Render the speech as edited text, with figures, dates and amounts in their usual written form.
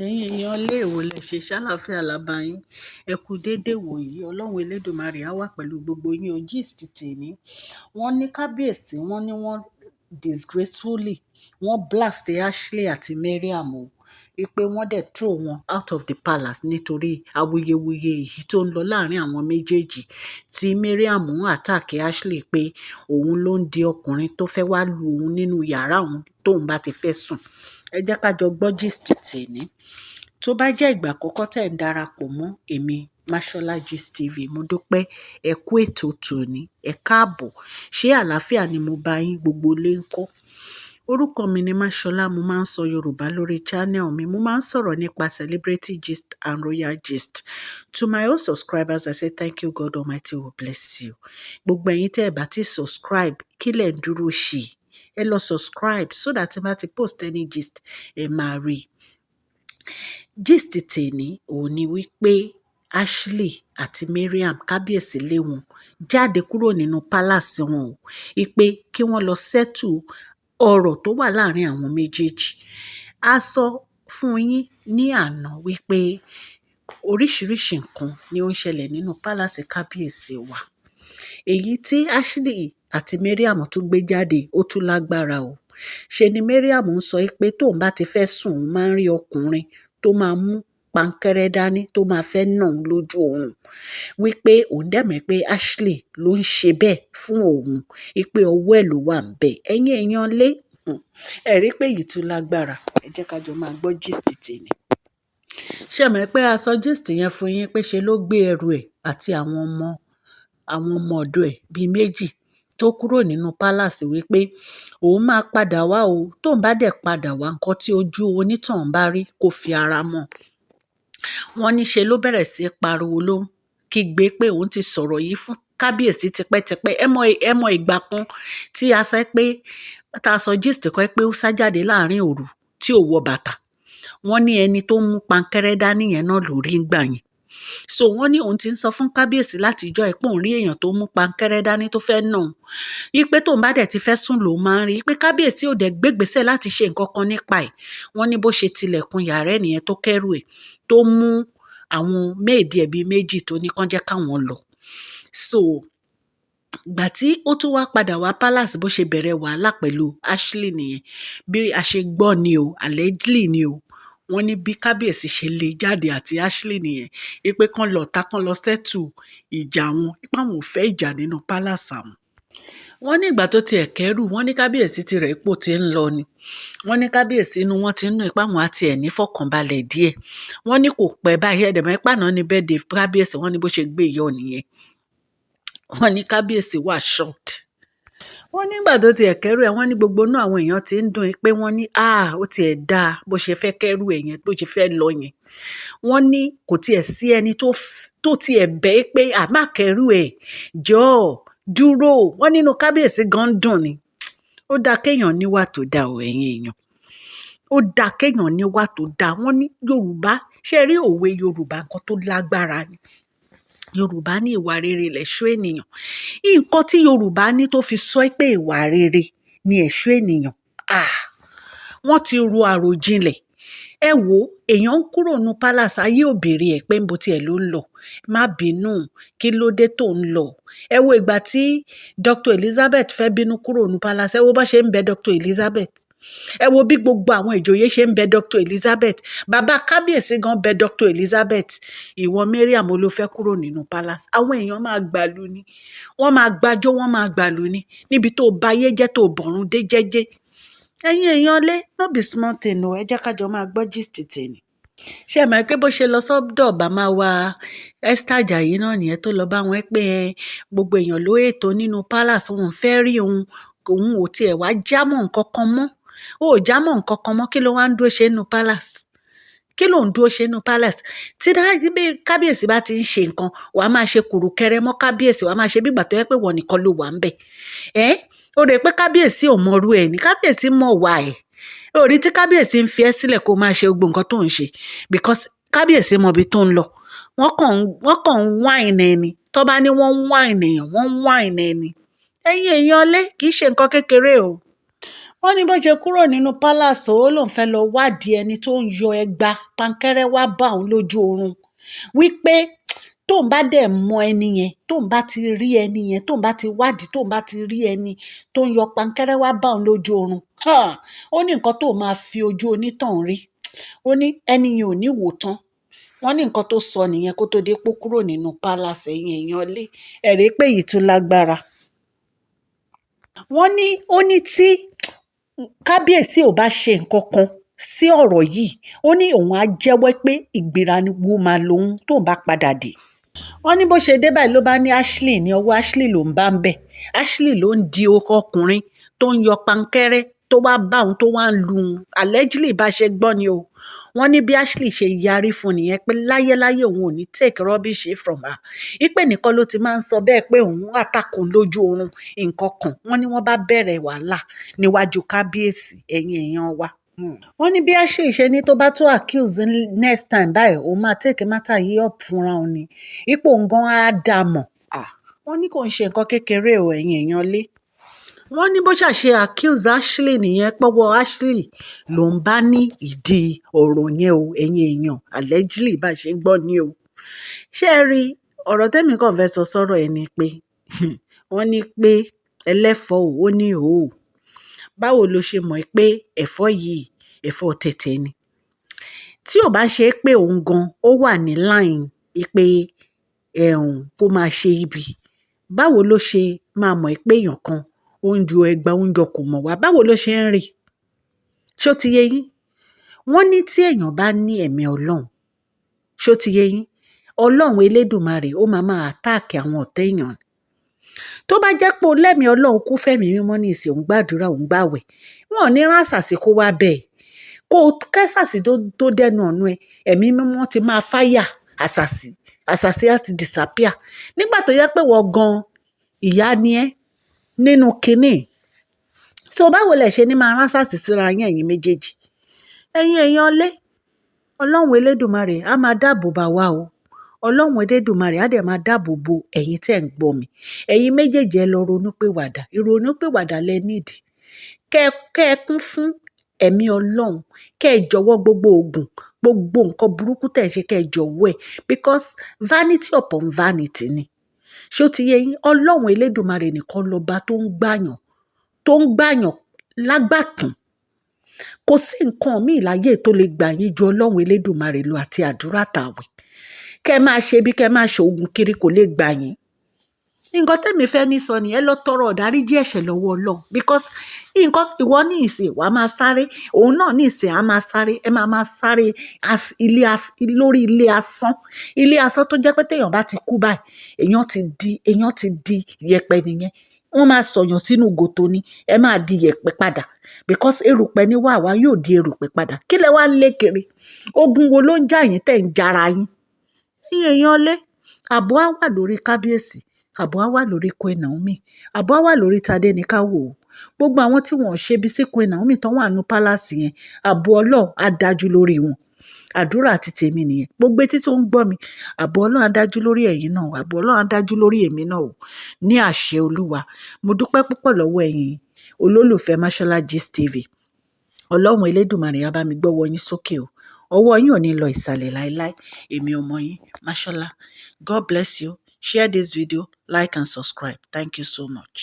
Ẹ̀yin èèyàn ilé èwò lẹ ṣe ṣàlàáfíà lábá yín. Ẹ kú déédé wòyí. Ọlọ́run Elédùmarè á wà pẹ̀lú gbogbo yín. O gist tèmi. Wọ́n ní kábíyèsí, wọ́n ní wọ́n disgracefully, wọ́n blast Ashley àti Mariam o. Wípé wọ́n dẹ̀ throw wọn out of the palace nítorí awuyewuye èyí tó ń lọ láàrin àwọn méjèèjì. Tí Mariam ń attack Ashley pé òun ló ń di ọkùnrin tó fẹ́ wá lu òun nínú yàrá òun tóun bá ti fẹ́ sùn. Ẹ jẹ́ ká jọ gbọ́ gist tèmi. Tó bá jẹ́ ìgbà àkọ́kọ́ tẹ̀ ń darapọ̀ mọ́ èmi Mashola Gist TV, mo dúpẹ́ ẹ kú ètò tòní, ẹ káàbọ̀. Ṣé àlàáfíà ni mo bá yín, gbogbo ilé ńkọ́? Orúkọ mi ni Mashola, mo máa ń sọ Yorùbá lórí channel mi. Mo máa ń sọ̀rọ̀ nípa celebrity gist and royal gist. To my old subscribers, I say thank you, God Almighty will bless you. Gbogbo ẹ̀yin tẹ́ ẹ bá ti subscribe, kí lẹ̀ ń dúró ṣe? Ẹ lọ subscribe so that tí n bá ti post any gist, ẹ máa rí. Gist tèmi òun ni wípé Ashley àti Mariam, kábíyèsí lé wọn jáde kúrò nínú palace wọn o. Wípé kí wọ́n lọ settle ọ̀rọ̀ tó wà láàrin àwọn méjèèjì. A sọ fún yín ní àná wípé oríṣiríṣi nǹkan ni ó ń ṣẹlẹ̀ nínú palace kábíyèsí wa. Èyí tí Ashley àti Mariam tún gbé jáde ó tún lágbára o. Ṣe ni Mariam ń sọ pé tóun bá ti fẹ́ sùn, òun máa ń rí ọkùnrin tó máa mú pankẹ́rẹ́ dání tó máa fẹ́ nà òun lójú oorun. Wípé òun dẹ̀ mọ̀ pé Ashley ló ń ṣe bẹ́ẹ̀ fún òun. Wípé ọwọ́ ẹ̀ ló wà ńbẹ̀. Ẹ̀yin èèyàn lé, ẹ rí pé èyí tún lágbára. Ẹ jẹ́ ká jọ máa gbọ́ gist tèmi. Ṣé ẹ mọ̀ pé a sọ gist yẹn fún yín pé ṣe ló gbé ẹrù ẹ̀ àti àwọn ọmọ ọ̀dọ̀ ẹ̀ bíi méjì tó kúrò nínú palace wípé òun máa padà wá o. Tóun bá dẹ̀ padà wá, nǹkan tí ojú onítọ̀hún bá rí kó fi ara mọ́. Wọ́n ní ṣe ló bẹ̀rẹ̀ sí pariwo ló ń kígbe pé òun ti sọ̀rọ̀ yìí fún kábíyèsí tipẹ́tipẹ́. Ẹ mọ ìgbà kan tí a sọ pé tá a sọ gist kan pé ó sá jáde láàrin òru tí ò wọ bàtà. Wọ́n ní ẹni tó mú pankẹ́rẹ́ dání yẹn náà ló rí ń gbà yẹn. So wọ́n ní òun ti ń sọ fún kábíyèsí láti ìjọ́ ẹ̀ pé òun rí èèyàn tó mú pankẹ́rẹ́ dání tó fẹ́ nà òun. Wípé tóun bá dẹ̀ ti fẹ́ sùn lòun máa ń rí. Pé kábíyèsí ò dẹ̀ gbégbèsè láti ṣe nǹkan kan nípa ẹ̀. Wọ́n ní bó ṣe tilẹ̀kùn yàrá ẹ̀ nìyẹn tó kẹ́rù ẹ̀ tó mú àwọn méèdì ẹ̀ bíi méjì tó ní kán jẹ́ káwọn lọ. So ìgbà tí ó tún wá padà wá palace bó ṣe bẹ̀rẹ̀ wàhálà pẹ̀lú Ashley nìyẹn. Bí a ṣe gbọ́ ni o, allegedly ni o. Wọ́n ní bí kábíyèsí ṣe lé jáde àti Ashley nìyẹn. Wípé kán lọ settle ìjà wọn. Wípé àwọn ò fẹ́ ìjà nínú palace àwọn. Wọ́n ní ìgbà tó ti ẹ̀kẹ́rù, wọ́n ní kábíyèsí ti rẹ̀ ipò tí ń lọ ni. Wọ́n ní kábíyèsí inú wọn ti ń nù ipá wọn àti ẹ̀ ní fọkànbalẹ̀ díẹ̀. Wọ́n ní kò pẹ́ báyìí ẹ̀dẹ̀mọ́ ipá náà ní birthday kábíyèsí, wọ́n ní bó ṣe gbé ìyọ̀ nìyẹn. Wọ́n ní kábíyèsí wà shocked. Wọ́n nígbà tó ti ẹ̀kẹ́rù ẹ̀, wọ́n ní gbogbo inú àwọn èèyàn ti ń dùn pé wọ́n ní ó ti ẹ̀ dáa bó ṣe fẹ́ kẹ́rù ẹ̀ yẹn, bó ṣe fẹ́ lọ yẹn. Wọ́n ní kò tiẹ̀ sí ẹni tó tiẹ̀ bẹ́ pé má kẹ́rù ẹ̀ jọ̀ọ́ dúró. Wọ́n nínú kábíyèsí gan dùn ni. Ó dáa kéèyàn níwà tó dáa o ẹ̀yin èèyàn. Ó dáa kéèyàn níwà tó dáa. Wọ́n ní Yorùbá, ṣé rí òwe Yorùbá nǹkan tó lágbára ni. Yorùbá ní ìwà rere lẹ̀ṣọ́ ènìyàn. Nǹkan tí Yorùbá ní tó fi sọ pé ìwà rere ni ẹ̀ṣọ́ ènìyàn. Wọ́n ti ro àròjinlẹ̀. Ẹ wo èèyàn ń kúrò nínú palace, ayé ò béèrè ẹ̀ pé níbo tiẹ̀ ló ń lọ. Má bínú, kí ló dé tó ń lọ? Ẹ wo ìgbà tí Dr. Elizabeth fẹ́ bínú kúrò nínú palace. Ẹ wo bó ṣe ń bẹ Dr. Elizabeth. Ẹ wo bí gbogbo àwọn ìjòyè ṣe ń bẹ Dr. Elizabeth. Bàbá kábíyèsí gan bẹ Dr. Elizabeth. Ìwọ Mariam ló fẹ́ kúrò nínú palace. Àwọn èèyàn máa gbàlú ni. Wọ́n máa gbàjó, wọ́n máa gbàlú ni. Níbi tó bayé jẹ́ tó bọ̀rún dé jẹ́jẹ́. Ẹ̀yin èèyàn lé, no be small thing o. Ẹ jẹ́ ká jọ máa gbọ́ gist tèmi. Ṣé ẹ mọ̀ pé bó ṣe lọ sọ́dọ̀ bàmá wa Esther Ajayi náà nìyẹn tó lọ bá wọn pé gbogbo èèyàn ló ètò nínú palace, òun fẹ́ rí òun ò tiẹ̀ wá jámọ́ nǹkan kan mọ́. Ó ò jámọ́ nǹkan kan mọ́, kí ló wá ń dúró ṣe nínú palace? Kí ló ń dúró ṣe nínú palace? Tí kábíyèsí bá ti ń ṣe nǹkan, wàá máa ṣe kùrùkẹrẹ mọ́ kábíyèsí, wàá máa ṣe bí ìgbà tó yẹ pé wọ́n nìkan ló wà ń bẹ̀. Ó rè pé kábíyèsí ò mọrú ẹ̀ ní, kábíyèsí mọ̀ wà ẹ̀. Orí tí kábíyèsí ń fi ẹ́ sílẹ̀ kó máa ṣe gbogbo nǹkan tó ń ṣe because kábíyèsí mọ ibi tó ń lọ. Wọ́n kàn ń wáìnì ẹni. Tó bá ní wọ́n ń wáìnì èèyàn, wọ́n ń wáìnì ẹni. Ẹ̀yin èèyàn lé, kì í ṣe nǹkan kékeré o. wọ́n ní bó ṣe kúrò nínú palace ó lóun fẹ́ lọ wádìí ẹni tó ń yọ ẹgba pankẹ́rẹ́ wá bá òun lójú oorun wípé tóun bá dẹ̀ mọ ẹni yẹn tóun bá ti rí ẹni yẹn tóun bá ti wádìí tóun bá ti rí ẹni tó ń yọ pankẹ́rẹ́ wá bá òun lójú oorun ó ní nǹkan tóun máa fi ojú onítàn rí ó ní ẹni yẹn ò ní wò tán wọ́n ní nǹkan tó sọ nìyẹn kó tó dé pé kúrò nínú palace ẹ̀yìn èèyàn lé ẹ̀rí pé èyí tún lágbára. wọ́n ní ó ní tí kábíyèsí ò bá ṣe nǹkan kan sí ọ̀rọ̀ yìí ó ní òun á jẹ́wọ́ pé ìgbérawo máa lòun tóun bá padà dé. wọ́n ní bó ṣe dé báyìí ló bá ní Ashley ní ọwọ́ Ashley ló ń bá ń bẹ̀ Ashley ló ń di ọkùnrin tó ń yọ pankẹ́rẹ́ tó wá bá òun tó wá ń lu òun allegedly bá ṣe gbọ́ ni o wọ́n ní bí Ashley ṣe yarí fún nìyẹn pé láyéláyé òun ò ní take rubbish from her ìpè nìkan ló ti máa ń sọ bẹ́ẹ̀ pé òun àtàkùn lójú oorun nǹkan kan wọ́n ní wọ́n bá bẹ̀rẹ̀ wàhálà níwájú kábíyèsí ẹ̀yìn èèyàn wa. wọ́n ní bí Ashley ṣe ní tó bá tó accuse next time báyìí òun máa take matter yìí up fúnra òun ni ipò ngan á dà mọ̀ wọ́n ní kò ń ṣe nǹkan kékeré o ẹ̀yìn èèyàn lé wọ́n ní bó ṣàṣe accuse Ashley nìyẹn pọ́wọ́ Ashley ló ń bá ní ìdí ọ̀rọ̀ yẹn o ẹ̀yin èèyàn allegedly bá ṣe gbọ́ ni o ṣé ẹ rí ọ̀rọ̀ tẹ́mi kàn fẹ́ sọ sọ́rọ̀ ẹ̀ ni pé wọ́n ní pé ẹlẹ́fọ̀ọ́ ó ní báwo ló ṣe mọ̀ pé ẹ̀fọ́ yìí ẹ̀fọ́ tẹ̀tẹ̀ ni tí ò bá ṣe pé òun gan ó wà ní line pé kó máa ṣe ibi báwo ló ṣe máa mọ̀ pé èèyàn kan oúnjẹ ẹgbà oúnjẹ kò mọ̀ wá báwo ló ṣe ń rí ṣó ti yé yín wọ́n ní tí èèyàn bá ní ẹ̀mí ọlọ́run ṣó ti yé yín ọlọ́run elédùmarè ó máa àtáàkì àwọn ọ̀tá èèyàn tó bá jẹ́ pé o lẹ́mìí ọlọ́run kú fẹ́mi mímọ́ ní ìsìn òun gbàdúrà òun gbàwẹ̀ wọn ò ní rán àṣàsì kó wá bẹ́ẹ̀ kó kẹ́sàsì tó dẹnu ọ̀nà ẹ̀mí mímọ́ ti máa fáyà àṣàsì á ti disappear nígbà tó yẹ pé wọ́n gan ìyá ni ẹ́ nínú kinní so báwo lẹ ṣe ní máa rán àṣàsì síra yín ẹ̀yin méjèèjì ẹ̀yin èèyàn lé ọlọ́run elédùmarè á máa dáàbò bá wa o ọlọ́run elédùmarè á dẹ̀ máa dáàbò bo ẹ̀yin tẹ́ ń gbọ́ mi ẹ̀yin méjèèjì ẹ lọ ronúpìwàdà ìrònúpìwàdà lẹ nídìí kẹ́ ẹ kún fún ẹ̀mí ọlọ́run kẹ́ ẹ jọ̀wọ́ gbogbo oògùn gbogbo nǹkan burúkú tẹ̀ ń ṣe kẹ́ ẹ jọ̀wọ́ ẹ̀ because vanity upon vanity ni ṣó ti yé yín ọlọ́run elédùmarè nìkan lọ́ba tó ń gbàyàn lágbàtàn kò sí nǹkan míì láyé tó lè gbà yín ju ọlọ́run elédùmarè lọ àti àdúrà tàwẹ̀ kẹ́ ẹ máa ṣe bí kẹ́ ẹ máa ṣoògùn kiri kò lè gbà yín nǹkan tẹ́mi fẹ́ ní sọ nìyẹn lọ tọrọ ìdáríjì ẹ̀ṣẹ̀ lọ́wọ́ ọlọ́run because nǹkan ìwọ ní ìsìn wàá máa sáré òun náà ní ìsìn á máa sáré ẹ máa sáré lórí ilé asán tó jẹ́ pé téèyàn bá ti kú báyìí èèyàn ti di yẹ̀pẹ̀ nìyẹn wọ́n máa sọ̀yàn sínú gòtò ni ẹ máa di yẹ̀pẹ̀ padà because erùpẹ̀ ni wàá yóò di erùpẹ̀ padà kí lẹ wá lé kiri ogun wo ló ń jà yín tẹ̀ ń jara yín èèyàn lé ààbò á wà lórí kábíyèsí ààbò á wà lórí Queen Naomi ààbò á wà lórí Tadéníkáwò gbogbo àwọn tí wọn ò ṣe bí sí Queen Naomi tán wà nù pálásì yẹn ààbò Ọlọ́run á dájú lórí wọn àdúrà àti tèmi nìyẹn gbogbo etí tó ń gbọ́ mi ààbò Ọlọ́run á dájú lórí ẹ̀yin náà ààbò Ọlọ́run á dájú lórí èmi náà o ní àṣẹ Olúwa mo dúpẹ́ púpọ̀ lọ́wọ́ ẹ̀yin olólùfẹ́ Mashola Gist TV Ọlọ́run Elédùmarè á bá mi gbọ́wọ́ yín sókè o ọwọ́ yín ò ní lọ ìsàlẹ̀ láéláé èmi ọmọ yín Mashola God bless you share this video like and subscribe thank you so much.